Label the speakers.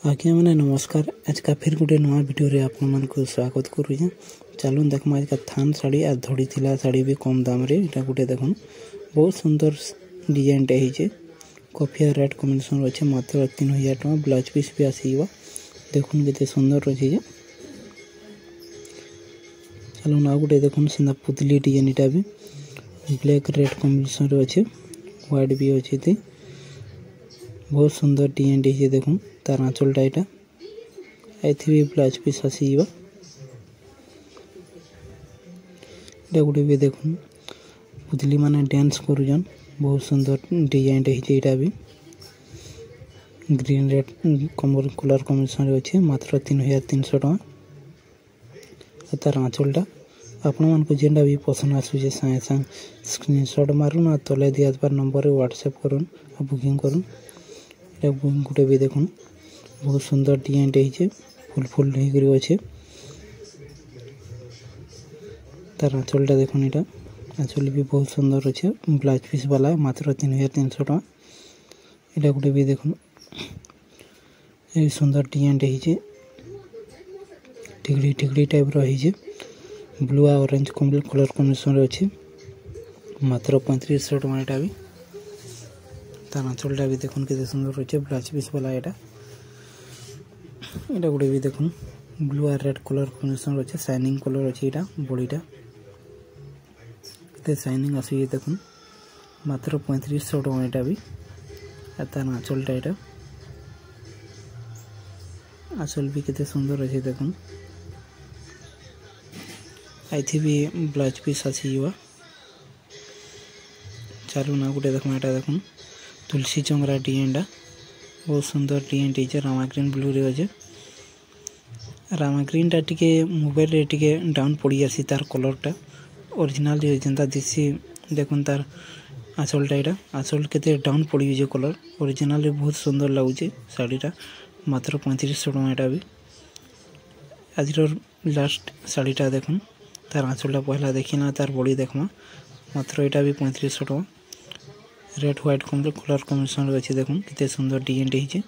Speaker 1: आज्ञा मैंने नमस्कार। आज का फिर गोटे नुआ वीडियो रे आपण मन को स्वागत करूँ। चलून देखमा आज का थान साड़ी आ धड़ी थिला साड़ी भी कम दाम रे इटा गोटे देखुन बहुत सुंदर डिजाइन टे हिचे कॉफी रेड कॉम्बिनेशन अच्छे मात्र 3000 टका ब्लाउज पीस भी आसीबा देखुन केते सुंदर अछि जे। चलून आ गोटे देखुन सिंदा पुतली डिजाइन इटा भी ब्लैक रेड कॉम्बिनेशन रे अच्छे व्हाइट भी अच्छे थे बहुत सुंदर डिजाइन टे देखुन तार आंचलटा यहाँ ये ब्लाउज पीस आसीबा इटा गोटे भी देखुन पुतली माने डांस करूजन बहुत सुंदर डिजाइन यहाँ भी ग्रीन रेड कलर कॉम्बिनेशन अच्छे मात्र 3300 टका तार आंचलटा आपण मन को जेनटा भी पसंद आसुचे सागे सांग स्क्रीनशॉट मारुन आ तले दिया नंबर व्हाट्सएप करुन आ बुकिंग करुन। गोटे भी देखुन बहुत सुंदर डिजाइन टे फुल फुल अच्छे तार आंचलटा देखुन यहाँ आंचल भी बहुत सुंदर अच्छे ब्लाउज पीस वाला मात्र 3300 टका यहाँ गोटे भी देखुन ये सुंदर डिजाइन टे टिकड़ी टिकड़ी टाइप रही ब्लू आ ऑरेंज कलर कॉम्बिनेशन अच्छे मात्र 3500 टका यहाँ भी तार आंचलटा भी देखुन के सुंदर अच्छे ब्लाउज पीस वाला यहाँ गोटे भी देखुन ब्लू आ रेड कलर कॉम्बिनेशन अच्छे शाइनिंग कलर अच्छे यहाँ बॉडीटा के शाइनिंग आसी देखुन मात्र 3500 टका यहाँ भी तार आंचलटा यहाँ आंचल भी केते सुंदर अच्छे देखुन आई भी ब्लाउज पीस आसीबा। चालू ना गोटे देखुन यहाँ देखुन तुलसी चंगरा डिजाइनटा बहुत सुंदर डिजाइन टे रामा ग्रीन ब्लू रे अच्छे रामा ग्रीनटा टिके मोबाइल रे टिके डाउन पड़ी आसी तार कलरटा ओरिजिनल जेनता दिसी देखुन तार आंचलटा यहाँ आंचल केते डाउन पड़ी जे कलर ओरिजिनल रे बहुत सुंदर लगुचे साड़ीटा मात्र 3500 टका यहाँ भी आज लास्ट साड़ीटा देखुन तार आंचलटा पहला देखिना तार बॉडी देखमा मात्र यहाँ भी 3500 टका रेड व्हाइट कलर कॉम्बिनेशन अच्छे देखुन कितने सुंदर डिजाइन टे।